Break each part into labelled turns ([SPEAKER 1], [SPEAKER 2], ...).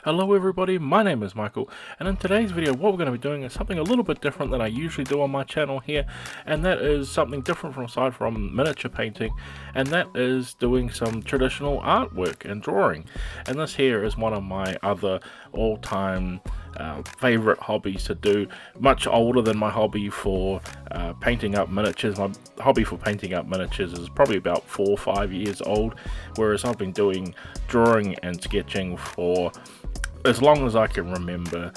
[SPEAKER 1] Hello everybody, my name is Michael, and in today's video what we're going to be doing is something a little bit different than I usually do on my channel here, and that is something different aside from miniature painting, and that is doing some traditional artwork and drawing. And this here is one of my other all-time favorite hobbies to do, much older than my hobby for painting up miniatures. My hobby for painting up miniatures is probably about 4 or 5 years old, whereas I've been doing drawing and sketching for as long as I can remember.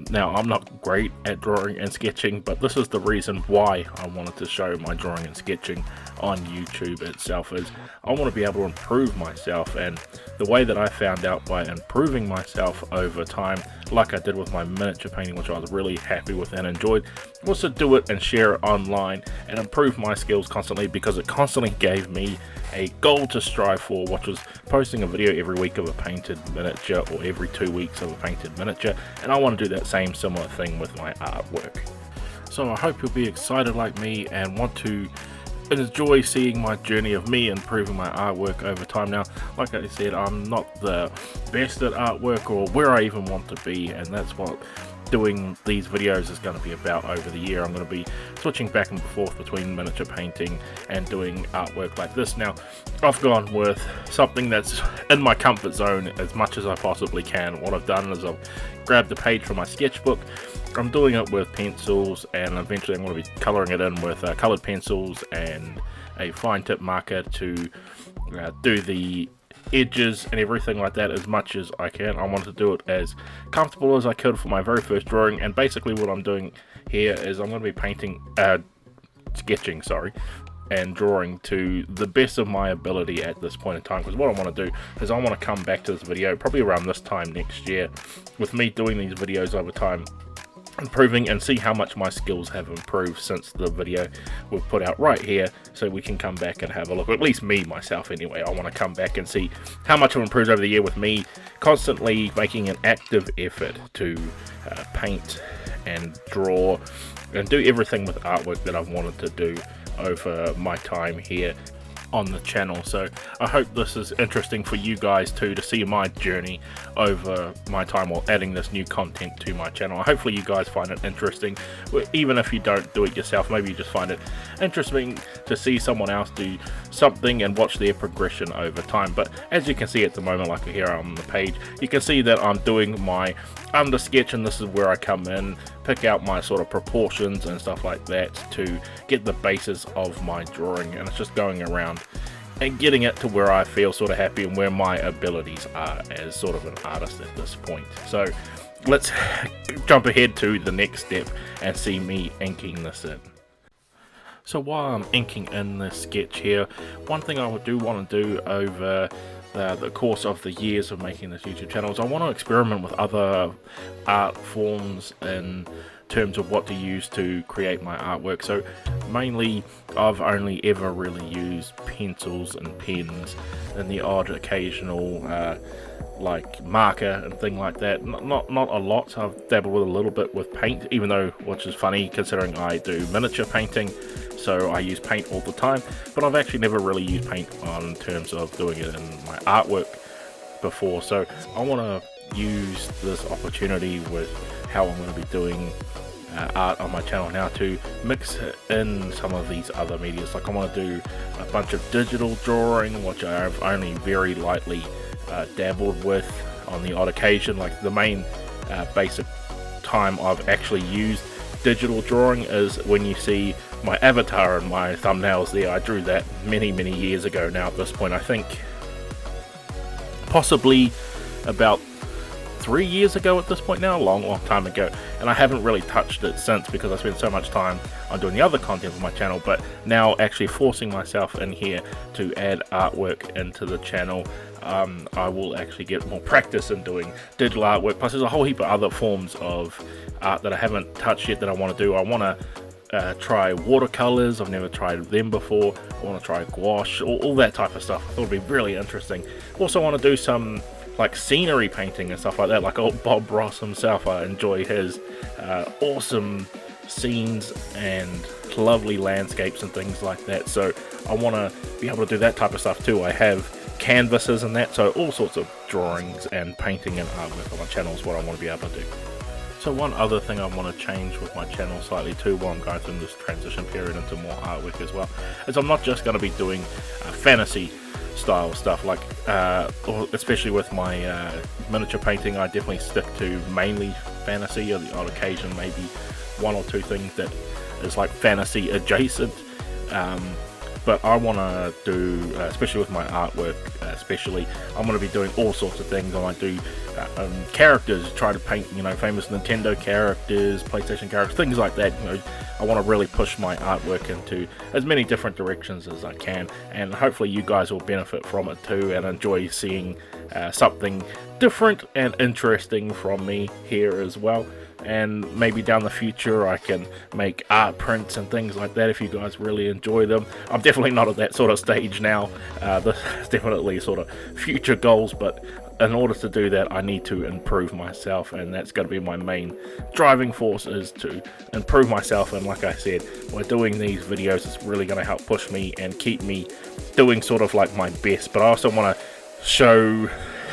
[SPEAKER 1] Now, I'm not great at drawing and sketching, but this is the reason why I wanted to show my drawing and sketching on YouTube itself, is I want to be able to improve myself. And the way that I found out by improving myself over time, like I did with my miniature painting, which I was really happy with and enjoyed, was to do it and share it online and improve my skills constantly, because it constantly gave me a goal to strive for, which was posting a video every week of a painted miniature, or every 2 weeks of a painted miniature. And I want to do that same similar thing with my artwork. So I hope you'll be excited like me and want to enjoy seeing my journey of me improving my artwork over time. Now, like I said, I'm not the best at artwork or where I even want to be, and that's what doing these videos is going to be about over the year. I'm going to be switching back and forth between miniature painting and doing artwork like this. Now, I've gone with something that's in my comfort zone as much as I possibly can. What I've done is I've grabbed a page from my sketchbook. I'm doing it with pencils, and eventually I'm going to be coloring it in with colored pencils and a fine tip marker to do the edges and everything like that as much as I can. I want to do it as comfortable as I could for my very first drawing. And basically what I'm doing here is I'm going to be sketching and drawing to the best of my ability at this point in time, because what I want to do is I want to come back to this video probably around this time next year with me doing these videos over time, improving, and see how much my skills have improved since the video we've put out right here, so we can come back and have a look. At least me, myself anyway, I want to come back and see how much I've improved over the year with me constantly making an active effort to paint and draw and do everything with artwork that I've wanted to do over my time here on the channel. So I hope this is interesting for you guys too, to see my journey over my time while adding this new content to my channel. Hopefully you guys find it interesting, even if you don't do it yourself. Maybe you just find it interesting to see someone else do something and watch their progression over time. But as you can see at the moment, like here on the page, you can see that I'm doing my under sketch, and this is where I come in, pick out my sort of proportions and stuff like that to get the basis of my drawing. And it's just going around and getting it to where I feel sort of happy and where my abilities are as sort of an artist at this point. So let's jump ahead to the next step and see me inking this in. So while I'm inking in this sketch here, one thing I do want to do over the course of the years of making this YouTube channel is I want to experiment with other art forms in terms of what to use to create my artwork. So mainly I've only ever really used pencils and pens, and the odd occasional like marker and thing like that. Not a lot. I've dabbled with a little bit with paint, even though, which is funny considering I do miniature painting, so I use paint all the time, but I've actually never really used paint on terms of doing it in my artwork before. So I want to use this opportunity with how I'm going to be doing art on my channel now to mix in some of these other medias. Like I want to do a bunch of digital drawing, which I've only very lightly dabbled with on the odd occasion. Like the main basic time I've actually used digital drawing is when you see my avatar and my thumbnails there. I drew that many years ago now at this point. I think possibly about 3 years ago at this point now, a long time ago, and I haven't really touched it since because I spent so much time on doing the other content for my channel. But now actually forcing myself in here to add artwork into the channel, I will actually get more practice in doing digital artwork. Plus there's a whole heap of other forms of art that I haven't touched yet that I want to do. I want to try watercolors. I've never tried them before. I want to try gouache, all that type of stuff. I thought it'd be really interesting. Also want to do some like scenery painting and stuff like that, like old Bob Ross himself. I enjoy his awesome scenes and lovely landscapes and things like that. So I want to be able to do that type of stuff too. I have canvases and that, so all sorts of drawings and painting and artwork on my channel is what I want to be able to do. So one other thing I want to change with my channel slightly too, while I'm going through this transition period into more artwork as well, is I'm not just going to be doing fantasy style stuff, like especially with my miniature painting. I definitely stick to mainly fantasy, or the odd occasion maybe one or two things that is like fantasy adjacent, but I want to do, especially with my artwork, especially, I'm going to be doing all sorts of things. I might do characters, try to paint, you know, famous Nintendo characters, PlayStation characters, things like that. You know, I want to really push my artwork into as many different directions as I can, and hopefully you guys will benefit from it too and enjoy seeing something different and interesting from me here as well. And maybe down the future I can make art prints and things like that if you guys really enjoy them. I'm definitely not at that sort of stage now. This is definitely sort of future goals, but in order to do that I need to improve myself, and that's going to be my main driving force, is to improve myself. And like I said, by doing these videos, it's really going to help push me and keep me doing sort of like my best. But I also want to show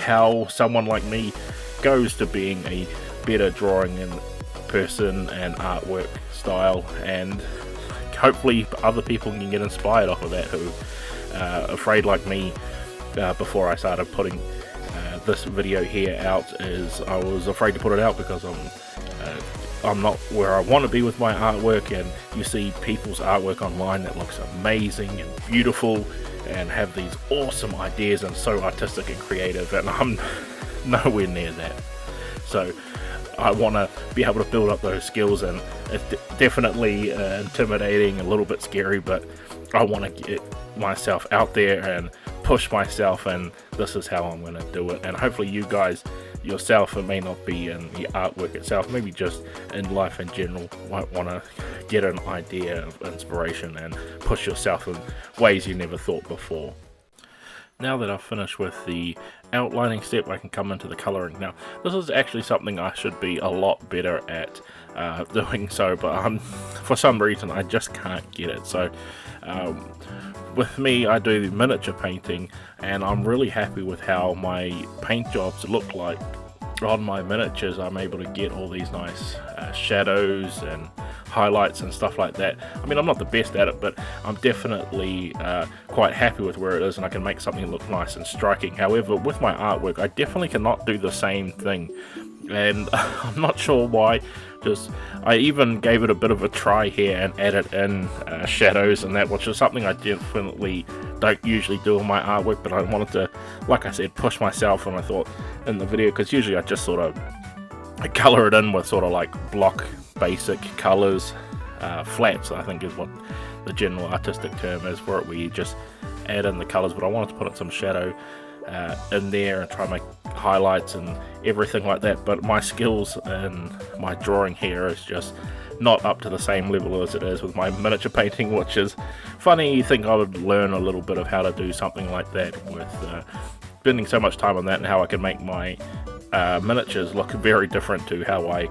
[SPEAKER 1] how someone like me goes to being a better drawing in person and artwork style, and hopefully other people can get inspired off of that, who are afraid like me. Before I started putting this video here out, is I was afraid to put it out because I'm not where I want to be with my artwork, and you see people's artwork online that looks amazing and beautiful and have these awesome ideas and so artistic and creative, and I'm nowhere near that. So I want to be able to build up those skills, and it's definitely intimidating, a little bit scary, but I want to get myself out there and push myself, and this is how I'm going to do it. And hopefully you guys yourself, it may not be in the artwork itself, maybe just in life in general, might want to get an idea of inspiration and push yourself in ways you never thought before. Now that I've finished with the outlining step, I can come into the colouring. Now, this is actually something I should be a lot better at doing so, but for some reason I just can't get it. So with me, I do the miniature painting, and I'm really happy with how my paint jobs look like on my miniatures. I'm able to get all these nice shadows and highlights and stuff like that. I mean, I'm not the best at it, but I'm definitely quite happy with where it is, and I can make something look nice and striking. However, with my artwork, I definitely cannot do the same thing, and I'm not sure why. I even gave it a bit of a try here and added in shadows and that, which is something I definitely don't usually do in my artwork, but I wanted to, like I said, push myself, and I thought in the video, because usually I just sort of color it in with sort of like block basic colors, flats I think is what the general artistic term is for it, where you just add in the colors, but I wanted to put in some shadow in there and try and make highlights and everything like that. But my skills and my drawing here is just not up to the same level as it is with my miniature painting, which is funny. You think I would learn a little bit of how to do something like that with spending so much time on that, and how I can make my miniatures look very different to how I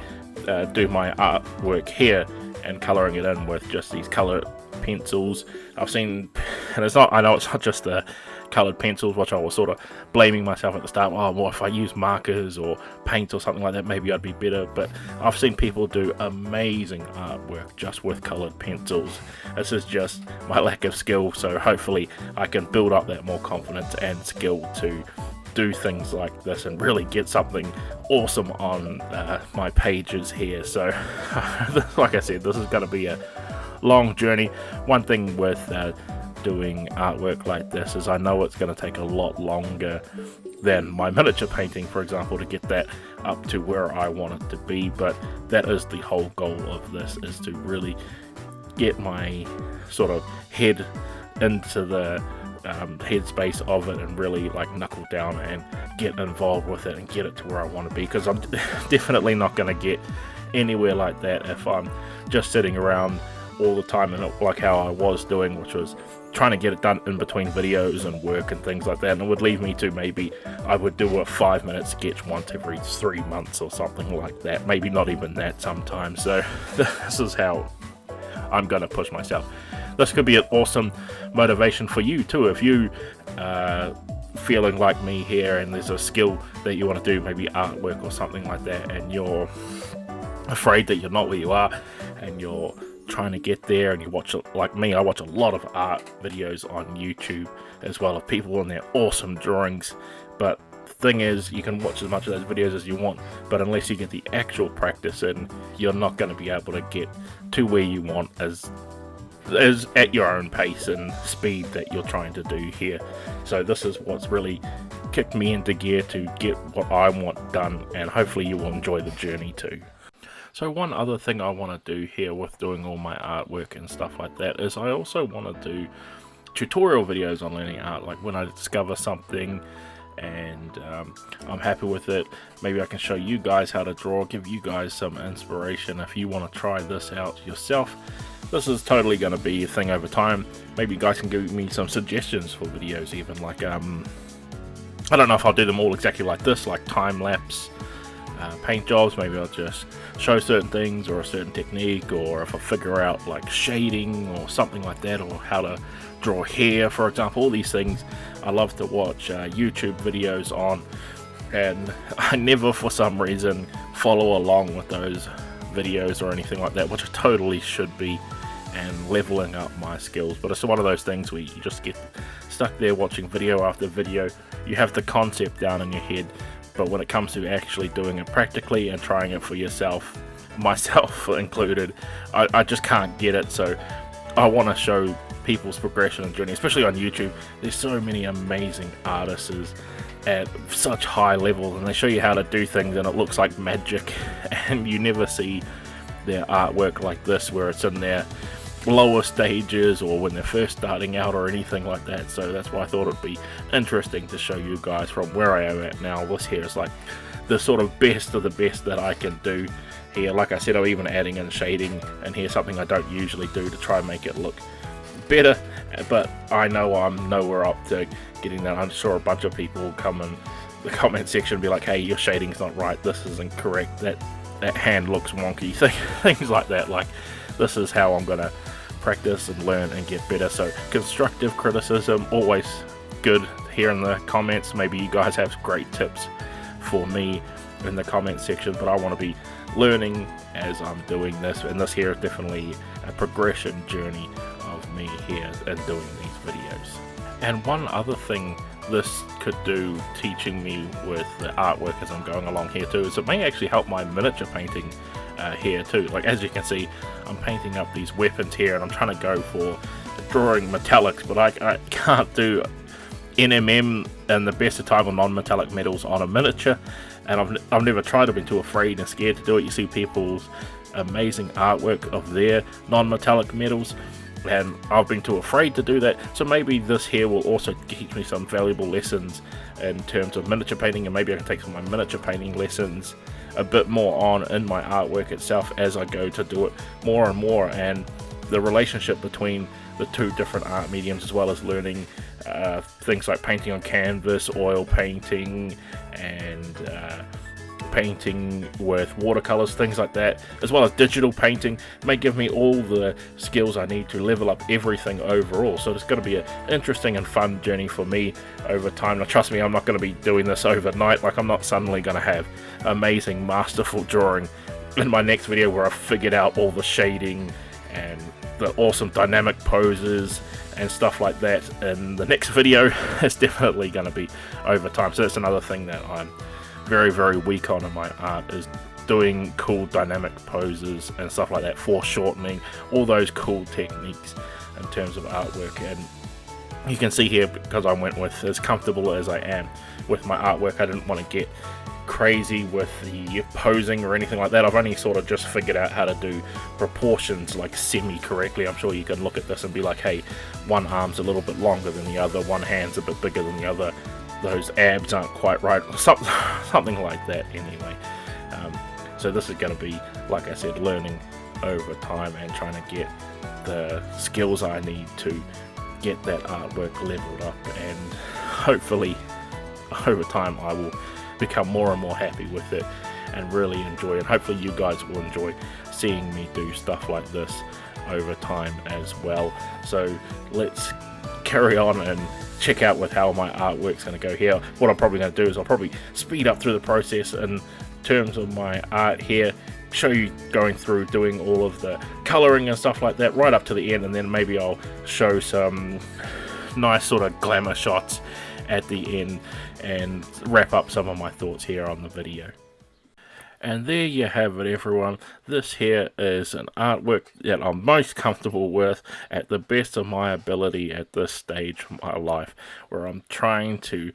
[SPEAKER 1] do my artwork here, and colouring it in with just these colour pencils. I've seen, and I know it's not just the coloured pencils, which I was sort of blaming myself at the start. Oh, well, if I use markers or paint or something like that, maybe I'd be better. But I've seen people do amazing artwork just with coloured pencils. This is just my lack of skill, so hopefully I can build up that more confidence and skill to do things like this and really get something awesome on my pages here. So like I said, this is going to be a long journey. One thing with doing artwork like this is I know it's going to take a lot longer than my miniature painting, for example, to get that up to where I want it to be, but that is the whole goal of this, is to really get my sort of head into the headspace of it and really like knuckle down and get involved with it and get it to where I want to be, because I'm definitely not going to get anywhere like that if I'm just sitting around all the time and like how I was doing, which was trying to get it done in between videos and work and things like that, and it would leave me to maybe I would do a 5-minute sketch once every 3 months or something like that, maybe not even that sometimes. So this is how I'm going to push myself. This could be an awesome motivation for you too, if you feeling like me here and there's a skill that you want to do, maybe artwork or something like that, and you're afraid that you're not where you are and you're trying to get there, and you watch it like me. I watch a lot of art videos on YouTube as well of people and their awesome drawings, but the thing is, you can watch as much of those videos as you want, but unless you get the actual practice in, you're not going to be able to get to where you want as at your own pace and speed that you're trying to do here. So this is what's really kicked me into gear to get what I want done, and hopefully you will enjoy the journey too. So one other thing I want to do here with doing all my artwork and stuff like that is I also want to do tutorial videos on learning art, like when I discover something and I'm happy with it, maybe I can show you guys how to draw, give you guys some inspiration if you want to try this out yourself. This is totally going to be a thing over time. Maybe you guys can give me some suggestions for videos, even like I don't know if I'll do them all exactly like this, like time-lapse paint jobs. Maybe I'll just show certain things or a certain technique, or if I figure out like shading or something like that, or how to draw hair, for example. All these things I love to watch YouTube videos on, and I never for some reason follow along with those videos or anything like that, which I totally should be, and leveling up my skills. But it's one of those things where you just get stuck there watching video after video. You have the concept down in your head, but when it comes to actually doing it practically and trying it for yourself, myself included, I just can't get it. So I want to show people's progression and journey, especially on YouTube. There's so many amazing artists at such high levels, and they show you how to do things and it looks like magic, and you never see their artwork like this where it's in their lower stages or when they're first starting out or anything like that. So that's why I thought it'd be interesting to show you guys from where I am at now. This here is like the sort of best of the best that I can do here. Like I said, I'm even adding in shading, and here's something I don't usually do to try and make it look better, but I know I'm nowhere up to getting that. I'm sure a bunch of people will come in the comment section and be like, hey, your shading's not right, this is incorrect, that hand looks wonky, things like that. Like, this is how I'm gonna practice and learn and get better. So constructive criticism, always good here in the comments. Maybe you guys have great tips for me in the comment section, but I want to be learning as I'm doing this, and this here is definitely a progression journey of me here and doing these videos. And one other thing this could do, teaching me with the artwork as I'm going along here too, is it may actually help my miniature painting here too. Like, as you can see, I'm painting up these weapons here, and I'm trying to go for drawing metallics, but I can't do NMM and the best of time on non-metallic metals on a miniature, and I've never tried. I've been too afraid and scared to do it. You see people's amazing artwork of their non-metallic metals, and I've been too afraid to do that. So maybe this here will also teach me some valuable lessons in terms of miniature painting, and maybe I can take some of my miniature painting lessons a bit more on in my artwork itself as I go to do it more and more, and the relationship between the two different art mediums, as well as learning things like painting on canvas, oil painting, and painting with watercolors, things like that, as well as digital painting, may give me all the skills I need to level up everything overall. So it's going to be an interesting and fun journey for me over time. Now trust me, I'm not going to be doing this overnight. Like, I'm not suddenly going to have amazing masterful drawing in my next video where I've figured out all the shading and the awesome dynamic poses and stuff like that. In the next video, it's definitely going to be over time. So that's another thing that I'm very, very weak on in my art, is doing cool dynamic poses and stuff like that, foreshortening, all those cool techniques in terms of artwork. And you can see here, because I went with as comfortable as I am with my artwork, I didn't want to get crazy with the posing or anything like that. I've only sort of just figured out how to do proportions like semi-correctly. I'm sure you can look at this and be like, hey, one arm's a little bit longer than the other, one hand's a bit bigger than the other, those abs aren't quite right, something like that anyway. So this is going to be, like I said, learning over time and trying to get the skills I need to get that artwork leveled up, and hopefully over time I will become more and more happy with it and really enjoy it. Hopefully you guys will enjoy seeing me do stuff like this over time as well. So let's carry on and check out with how my artwork's going to go here. What I'm probably going to do is I'll probably speed up through the process in terms of my art here, show you going through doing all of the coloring and stuff like that right up to the end, and then maybe I'll show some nice sort of glamour shots at the end and wrap up some of my thoughts here on the video. And there you have it, everyone. This here is an artwork that I'm most comfortable with at the best of my ability at this stage of my life, where I'm trying to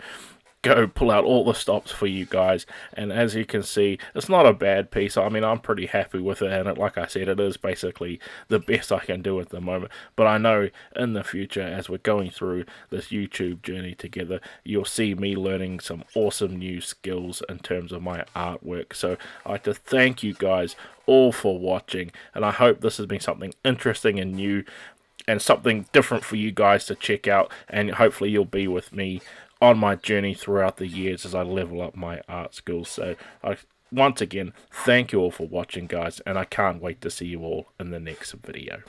[SPEAKER 1] go pull out all the stops for you guys. And as you can see, it's not a bad piece. I mean, I'm pretty happy with it, and like I said, it is basically the best I can do at the moment. But I know in the future, as we're going through this YouTube journey together, you'll see me learning some awesome new skills in terms of my artwork. So I'd like to thank you guys all for watching, and I hope this has been something interesting and new and something different for you guys to check out, and hopefully you'll be with me on my journey throughout the years as I level up my art skills. So once again, thank you all for watching, guys, and I can't wait to see you all in the next video.